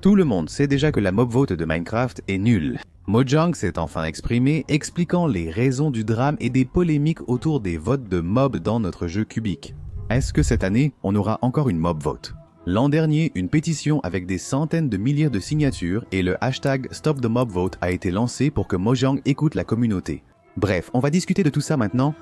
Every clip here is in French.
Tout le monde sait déjà que la mob vote de Minecraft est nulle. Mojang s'est enfin exprimé, expliquant les raisons du drame et des polémiques autour des votes de mobs dans notre jeu cubique. Est-ce que cette année, on aura encore une mob vote? L'an dernier, une pétition avec des centaines de milliers de signatures et le hashtag Stop the Mob Vote a été lancé pour que Mojang écoute la communauté. Bref, on va discuter de tout ça maintenant.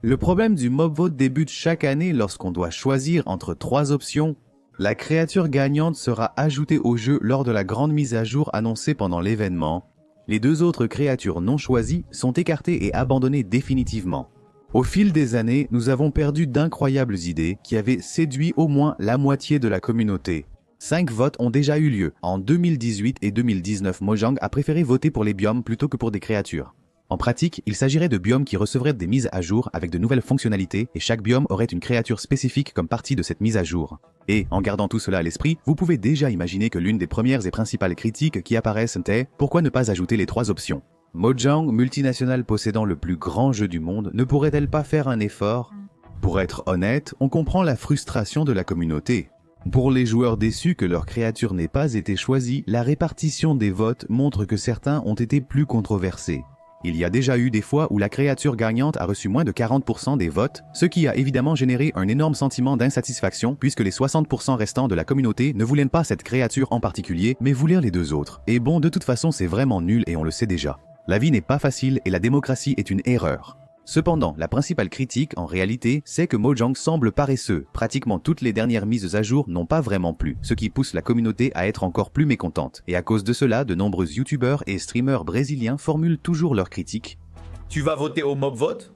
Le problème du mob vote débute chaque année lorsqu'on doit choisir entre 3 options. La créature gagnante sera ajoutée au jeu lors de la grande mise à jour annoncée pendant l'événement. Les 2 autres créatures non choisies sont écartées et abandonnées définitivement. Au fil des années, nous avons perdu d'incroyables idées qui avaient séduit au moins la moitié de la communauté. 5 votes ont déjà eu lieu. En 2018 et 2019, Mojang a préféré voter pour les biomes plutôt que pour des créatures. En pratique, il s'agirait de biomes qui recevraient des mises à jour avec de nouvelles fonctionnalités et chaque biome aurait une créature spécifique comme partie de cette mise à jour. Et, en gardant tout cela à l'esprit, vous pouvez déjà imaginer que l'une des premières et principales critiques qui apparaissent est « Pourquoi ne pas ajouter les 3 options ?» Mojang, multinationale possédant le plus grand jeu du monde, ne pourrait-elle pas faire un effort? Pour être honnête, on comprend la frustration de la communauté. Pour les joueurs déçus que leur créature n'ait pas été choisie, la répartition des votes montre que certains ont été plus controversés. Il y a déjà eu des fois où la créature gagnante a reçu moins de 40% des votes, ce qui a évidemment généré un énorme sentiment d'insatisfaction puisque les 60% restants de la communauté ne voulaient pas cette créature en particulier, mais voulaient les 2 autres. Et bon, de toute façon, c'est vraiment nul et on le sait déjà. La vie n'est pas facile et la démocratie est une erreur. Cependant, la principale critique, en réalité, c'est que Mojang semble paresseux. Pratiquement toutes les dernières mises à jour n'ont pas vraiment plu, ce qui pousse la communauté à être encore plus mécontente. Et à cause de cela, de nombreux youtubeurs et streamers brésiliens formulent toujours leurs critiques. Tu vas voter au mob vote?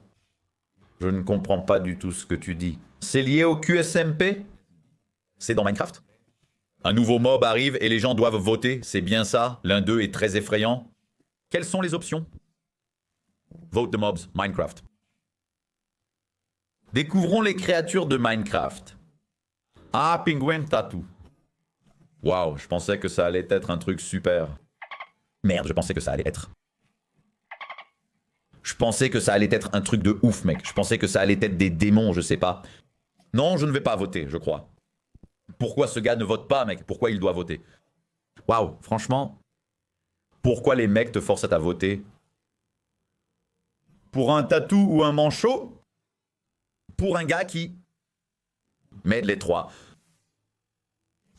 Je ne comprends pas du tout ce que tu dis. C'est lié au QSMP? C'est dans Minecraft? Un nouveau mob arrive et les gens doivent voter, c'est bien ça? L'un d'eux est très effrayant. Quelles sont les options? Vote the mobs, Minecraft. Découvrons les créatures de Minecraft. Ah, Penguin Tattoo. Waouh, je pensais que ça allait être un truc super. Merde, je pensais que ça allait être. Je pensais que ça allait être un truc de ouf, mec. Je pensais que ça allait être des démons, je sais pas. Non, je ne vais pas voter, je crois. Pourquoi ce gars ne vote pas, mec? Pourquoi il doit voter? Waouh, franchement. Pourquoi les mecs te forcent à voter? Pour un tatou ou un manchot? Pour un gars qui... Mais les 3.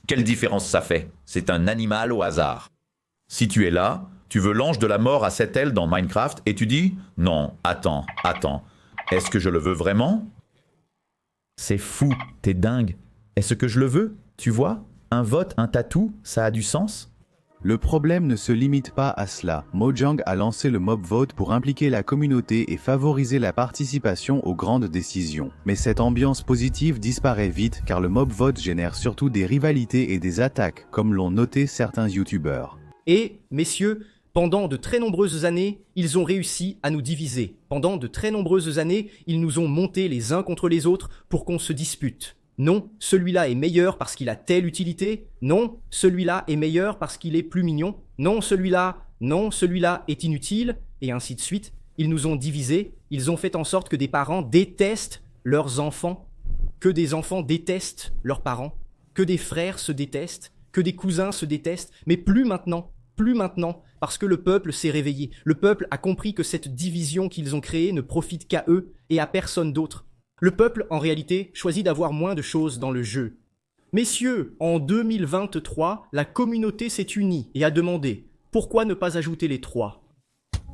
Quelle différence ça fait? C'est un animal au hasard. Si tu es là, tu veux l'ange de la mort à 7 ailes dans Minecraft et tu dis « Non, attends. Est-ce que je le veux vraiment ?» C'est fou, t'es dingue. Est-ce que je le veux? Tu vois? Un vote, un tatou, ça a du sens? Le problème ne se limite pas à cela. Mojang a lancé le mob vote pour impliquer la communauté et favoriser la participation aux grandes décisions. Mais cette ambiance positive disparaît vite car le mob vote génère surtout des rivalités et des attaques, comme l'ont noté certains youtubeurs. Et, messieurs, pendant de très nombreuses années, ils ont réussi à nous diviser. Pendant de très nombreuses années, ils nous ont montés les uns contre les autres pour qu'on se dispute. Non, celui-là est meilleur parce qu'il a telle utilité. Non, celui-là est meilleur parce qu'il est plus mignon. Non, celui-là est inutile. Et ainsi de suite. Ils nous ont divisés. Ils ont fait en sorte que des parents détestent leurs enfants. Que des enfants détestent leurs parents. Que des frères se détestent. Que des cousins se détestent. Mais plus maintenant. Parce que le peuple s'est réveillé. Le peuple a compris que cette division qu'ils ont créée ne profite qu'à eux et à personne d'autre. Le peuple, en réalité, choisit d'avoir moins de choses dans le jeu. Messieurs, en 2023, la communauté s'est unie et a demandé « Pourquoi ne pas ajouter les 3 ?»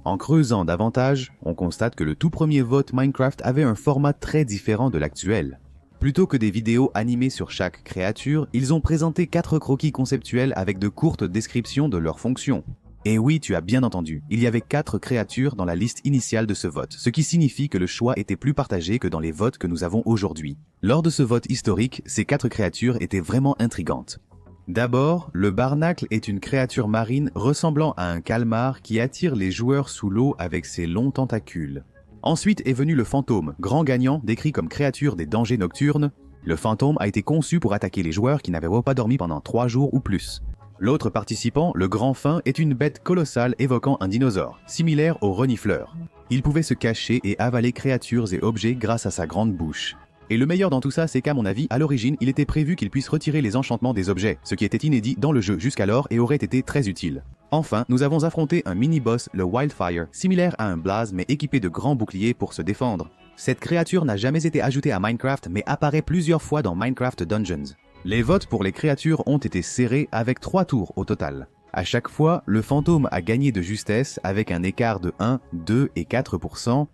En creusant davantage, on constate que le tout premier vote Minecraft avait un format très différent de l'actuel. Plutôt que des vidéos animées sur chaque créature, ils ont présenté 4 croquis conceptuels avec de courtes descriptions de leurs fonctions. Et oui, tu as bien entendu, il y avait 4 créatures dans la liste initiale de ce vote, ce qui signifie que le choix était plus partagé que dans les votes que nous avons aujourd'hui. Lors de ce vote historique, ces 4 créatures étaient vraiment intrigantes. D'abord, le barnacle est une créature marine ressemblant à un calmar qui attire les joueurs sous l'eau avec ses longs tentacules. Ensuite est venu le fantôme, grand gagnant décrit comme créature des dangers nocturnes. Le fantôme a été conçu pour attaquer les joueurs qui n'avaient pas dormi pendant 3 jours ou plus. L'autre participant, le grand fin, est une bête colossale évoquant un dinosaure, similaire au renifleur. Il pouvait se cacher et avaler créatures et objets grâce à sa grande bouche. Et le meilleur dans tout ça, c'est qu'à mon avis, à l'origine, il était prévu qu'il puisse retirer les enchantements des objets, ce qui était inédit dans le jeu jusqu'alors et aurait été très utile. Enfin, nous avons affronté un mini-boss, le Wildfire, similaire à un Blaze mais équipé de grands boucliers pour se défendre. Cette créature n'a jamais été ajoutée à Minecraft mais apparaît plusieurs fois dans Minecraft Dungeons. Les votes pour les créatures ont été serrés avec 3 tours au total. À chaque fois, le fantôme a gagné de justesse avec un écart de 1, 2 et 4%.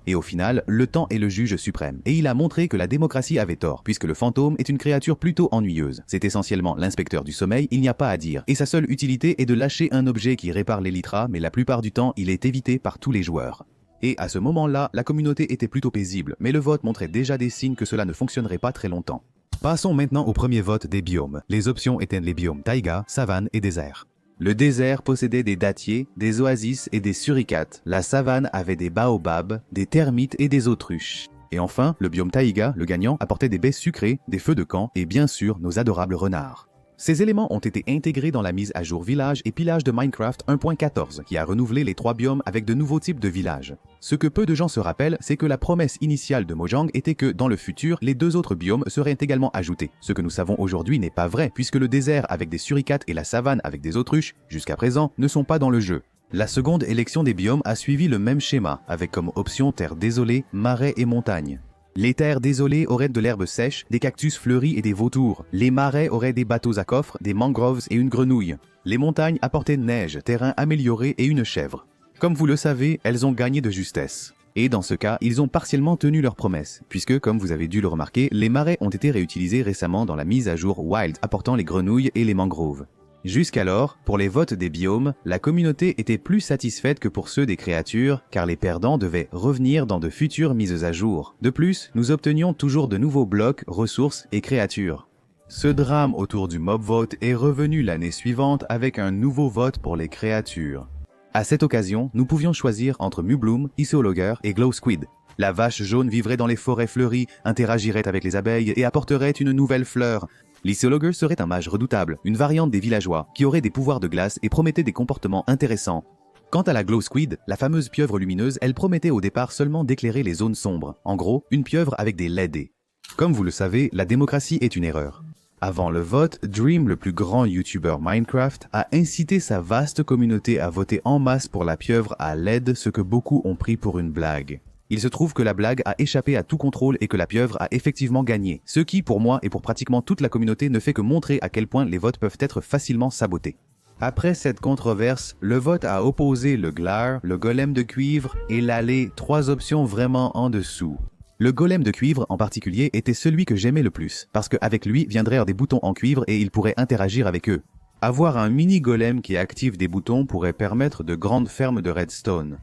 Et au final, le temps est le juge suprême. Et il a montré que la démocratie avait tort, puisque le fantôme est une créature plutôt ennuyeuse. C'est essentiellement l'inspecteur du sommeil, il n'y a pas à dire. Et sa seule utilité est de lâcher un objet qui répare l'Elytra, mais la plupart du temps, il est évité par tous les joueurs. Et à ce moment-là, la communauté était plutôt paisible, mais le vote montrait déjà des signes que cela ne fonctionnerait pas très longtemps. Passons maintenant au premier vote des biomes. Les options étaient les biomes taïga, savane et désert. Le désert possédait des dattiers, des oasis et des suricates. La savane avait des baobabs, des termites et des autruches. Et enfin, le biome taïga, le gagnant, apportait des baies sucrées, des feux de camp et bien sûr nos adorables renards. Ces éléments ont été intégrés dans la mise à jour village et pillage de Minecraft 1.14 qui a renouvelé les 3 biomes avec de nouveaux types de villages. Ce que peu de gens se rappellent, c'est que la promesse initiale de Mojang était que dans le futur, les 2 autres biomes seraient également ajoutés. Ce que nous savons aujourd'hui n'est pas vrai puisque le désert avec des suricates et la savane avec des autruches, jusqu'à présent, ne sont pas dans le jeu. La seconde élection des biomes a suivi le même schéma, avec comme option terre désolée, marais et montagnes. Les terres désolées auraient de l'herbe sèche, des cactus fleuris et des vautours. Les marais auraient des bateaux à coffre, des mangroves et une grenouille. Les montagnes apportaient neige, terrain amélioré et une chèvre. Comme vous le savez, elles ont gagné de justesse. Et dans ce cas, ils ont partiellement tenu leur promesse, puisque, comme vous avez dû le remarquer, les marais ont été réutilisés récemment dans la mise à jour Wild, apportant les grenouilles et les mangroves. Jusqu'alors, pour les votes des biomes, la communauté était plus satisfaite que pour ceux des créatures, car les perdants devaient revenir dans de futures mises à jour. De plus, nous obtenions toujours de nouveaux blocs, ressources et créatures. Ce drame autour du mob vote est revenu l'année suivante avec un nouveau vote pour les créatures. À cette occasion, nous pouvions choisir entre Mubloom, Iceologger et Glow Squid. La vache jaune vivrait dans les forêts fleuries, interagirait avec les abeilles et apporterait une nouvelle fleur. L'Iceologger serait un mage redoutable, une variante des villageois, qui aurait des pouvoirs de glace et promettait des comportements intéressants. Quant à la Glow Squid, la fameuse pieuvre lumineuse, elle promettait au départ seulement d'éclairer les zones sombres. En gros, une pieuvre avec des LED. Comme vous le savez, la démocratie est une erreur. Avant le vote, Dream, le plus grand YouTuber Minecraft, a incité sa vaste communauté à voter en masse pour la pieuvre à LED, ce que beaucoup ont pris pour une blague. Il se trouve que la blague a échappé à tout contrôle et que la pieuvre a effectivement gagné, ce qui, pour moi et pour pratiquement toute la communauté, ne fait que montrer à quel point les votes peuvent être facilement sabotés. Après cette controverse, le vote a opposé le Glar, le golem de cuivre et l'allée, 3 options vraiment en dessous. Le golem de cuivre en particulier était celui que j'aimais le plus, parce qu'avec lui viendraient des boutons en cuivre et il pourrait interagir avec eux. Avoir un mini golem qui active des boutons pourrait permettre de grandes fermes de redstone.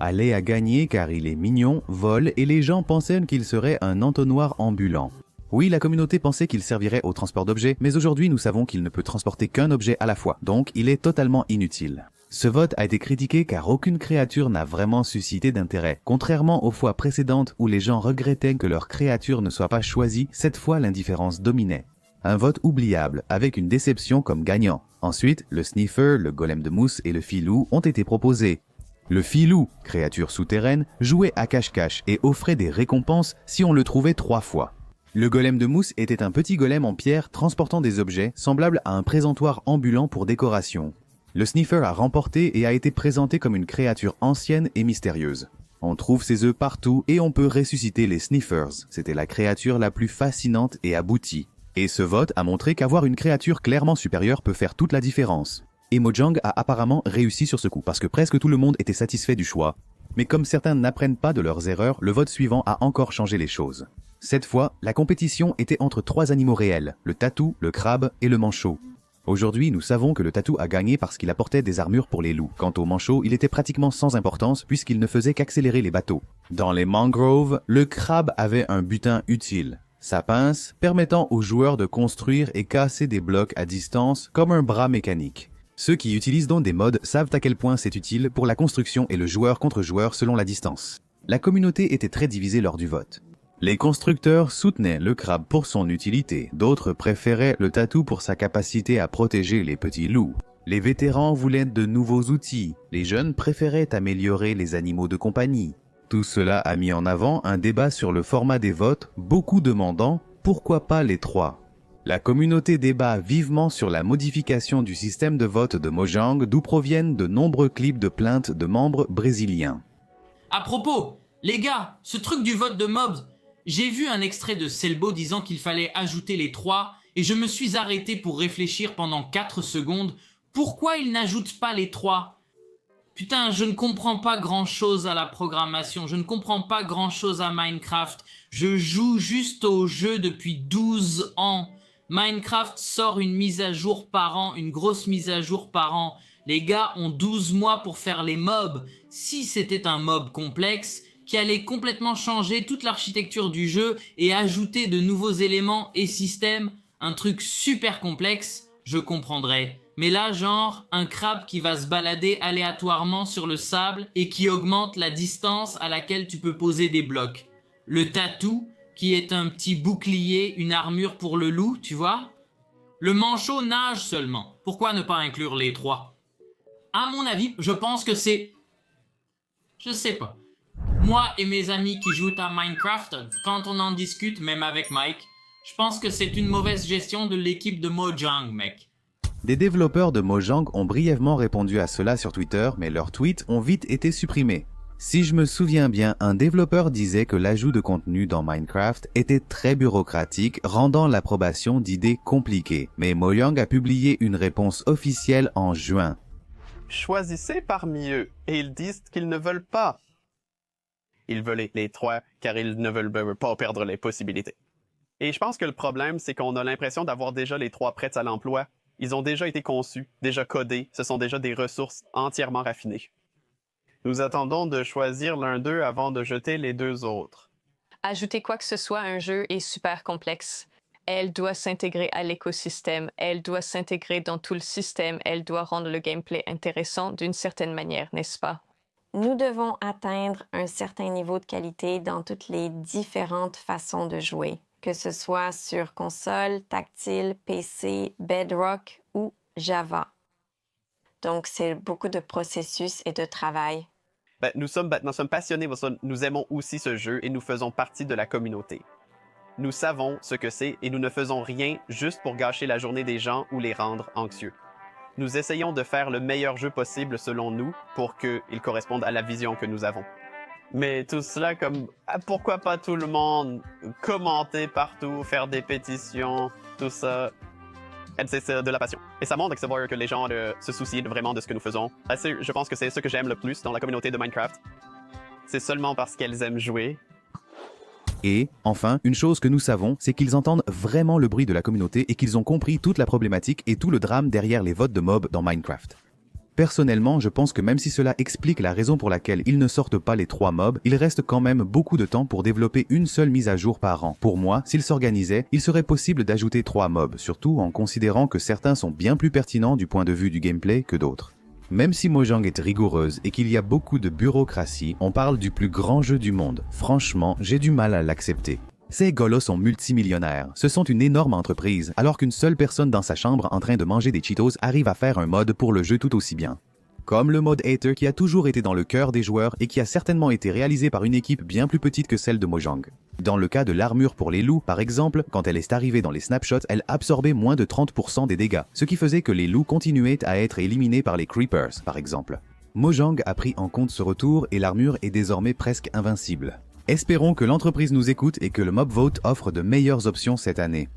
Allait à gagner car il est mignon, vole et les gens pensaient qu'il serait un entonnoir ambulant. Oui, la communauté pensait qu'il servirait au transport d'objets, mais aujourd'hui nous savons qu'il ne peut transporter qu'un objet à la fois, donc il est totalement inutile. Ce vote a été critiqué car aucune créature n'a vraiment suscité d'intérêt. Contrairement aux fois précédentes où les gens regrettaient que leur créature ne soit pas choisie, cette fois l'indifférence dominait. Un vote oubliable, avec une déception comme gagnant. Ensuite, le Sniffer, le golem de mousse et le filou ont été proposés. Le filou, créature souterraine, jouait à cache-cache et offrait des récompenses si on le trouvait 3 fois. Le golem de mousse était un petit golem en pierre transportant des objets semblables à un présentoir ambulant pour décoration. Le Sniffer a remporté et a été présenté comme une créature ancienne et mystérieuse. On trouve ses œufs partout et on peut ressusciter les Sniffers. C'était la créature la plus fascinante et aboutie. Et ce vote a montré qu'avoir une créature clairement supérieure peut faire toute la différence. Et Mojang a apparemment réussi sur ce coup, parce que presque tout le monde était satisfait du choix. Mais comme certains n'apprennent pas de leurs erreurs, le vote suivant a encore changé les choses. Cette fois, la compétition était entre 3 animaux réels, le tatou, le crabe et le manchot. Aujourd'hui, nous savons que le tatou a gagné parce qu'il apportait des armures pour les loups. Quant au manchot, il était pratiquement sans importance puisqu'il ne faisait qu'accélérer les bateaux. Dans les mangroves, le crabe avait un butin utile. Sa pince permettant aux joueurs de construire et casser des blocs à distance comme un bras mécanique. Ceux qui utilisent donc des mods savent à quel point c'est utile pour la construction et le joueur contre joueur selon la distance. La communauté était très divisée lors du vote. Les constructeurs soutenaient le crabe pour son utilité, d'autres préféraient le tatou pour sa capacité à protéger les petits loups. Les vétérans voulaient de nouveaux outils, les jeunes préféraient améliorer les animaux de compagnie. Tout cela a mis en avant un débat sur le format des votes, beaucoup demandant pourquoi pas les 3. La communauté débat vivement sur la modification du système de vote de Mojang, d'où proviennent de nombreux clips de plaintes de membres brésiliens. À propos, les gars, ce truc du vote de mobs, j'ai vu un extrait de Selbo disant qu'il fallait ajouter les 3 et je me suis arrêté pour réfléchir pendant 4 secondes. Pourquoi il n'ajoute pas les 3 ? Putain, je ne comprends pas grand chose à la programmation, je ne comprends pas grand chose à Minecraft. Je joue juste au jeu depuis 12 ans. Minecraft sort une mise à jour par an, une grosse mise à jour par an. Les gars ont 12 mois pour faire les mobs. Si c'était un mob complexe, qui allait complètement changer toute l'architecture du jeu et ajouter de nouveaux éléments et systèmes, un truc super complexe, je comprendrais. Mais là, genre, un crabe qui va se balader aléatoirement sur le sable et qui augmente la distance à laquelle tu peux poser des blocs. Le tatou, qui est un petit bouclier, une armure pour le loup, tu vois. Le manchot nage seulement. Pourquoi ne pas inclure les 3 ? À mon avis, je pense que c'est... Je sais pas. Moi et mes amis qui jouent à Minecraft, quand on en discute, même avec Mike, je pense que c'est une mauvaise gestion de l'équipe de Mojang, mec. Des développeurs de Mojang ont brièvement répondu à cela sur Twitter, mais leurs tweets ont vite été supprimés. Si je me souviens bien, un développeur disait que l'ajout de contenu dans Minecraft était très bureaucratique, rendant l'approbation d'idées compliquées. Mais Mojang a publié une réponse officielle en juin. Choisissez parmi eux, et ils disent qu'ils ne veulent pas. Ils veulent les 3 car ils ne veulent pas perdre les possibilités. Et je pense que le problème, c'est qu'on a l'impression d'avoir déjà les 3 prêts à l'emploi. Ils ont déjà été conçus, déjà codés, ce sont déjà des ressources entièrement raffinées. Nous attendons de choisir l'un d'eux avant de jeter les 2 autres. Ajouter quoi que ce soit à un jeu est super complexe. Elle doit s'intégrer à l'écosystème, elle doit s'intégrer dans tout le système, elle doit rendre le gameplay intéressant d'une certaine manière, n'est-ce pas? Nous devons atteindre un certain niveau de qualité dans toutes les différentes façons de jouer, que ce soit sur console, tactile, PC, Bedrock ou Java. Donc, c'est beaucoup de processus et de travail. Nous sommes passionnés, nous aimons aussi ce jeu et nous faisons partie de la communauté. Nous savons ce que c'est et nous ne faisons rien juste pour gâcher la journée des gens ou les rendre anxieux. Nous essayons de faire le meilleur jeu possible selon nous pour qu'il corresponde à la vision que nous avons. Mais tout cela comme pourquoi pas tout le monde commenter partout, faire des pétitions, tout ça, c'est de la passion. Et ça montre que les gens se soucient vraiment de ce que nous faisons. Je pense que c'est ce que j'aime le plus dans la communauté de Minecraft. C'est seulement parce qu'elles aiment jouer. Et, enfin, une chose que nous savons, c'est qu'ils entendent vraiment le bruit de la communauté et qu'ils ont compris toute la problématique et tout le drame derrière les votes de mobs dans Minecraft. Personnellement, je pense que même si cela explique la raison pour laquelle ils ne sortent pas les 3 mobs, il reste quand même beaucoup de temps pour développer une seule mise à jour par an. Pour moi, s'ils s'organisaient, il serait possible d'ajouter 3 mobs, surtout en considérant que certains sont bien plus pertinents du point de vue du gameplay que d'autres. Même si Mojang est rigoureuse et qu'il y a beaucoup de bureaucratie, on parle du plus grand jeu du monde. Franchement, j'ai du mal à l'accepter. Ces gars-là sont multimillionnaires. Ce sont une énorme entreprise, alors qu'une seule personne dans sa chambre en train de manger des Cheetos arrive à faire un mode pour le jeu tout aussi bien. Comme le mode Hater qui a toujours été dans le cœur des joueurs et qui a certainement été réalisé par une équipe bien plus petite que celle de Mojang. Dans le cas de l'armure pour les loups, par exemple, quand elle est arrivée dans les snapshots, elle absorbait moins de 30% des dégâts, ce qui faisait que les loups continuaient à être éliminés par les creepers, par exemple. Mojang a pris en compte ce retour et l'armure est désormais presque invincible. Espérons que l'entreprise nous écoute et que le mob vote offre de meilleures options cette année.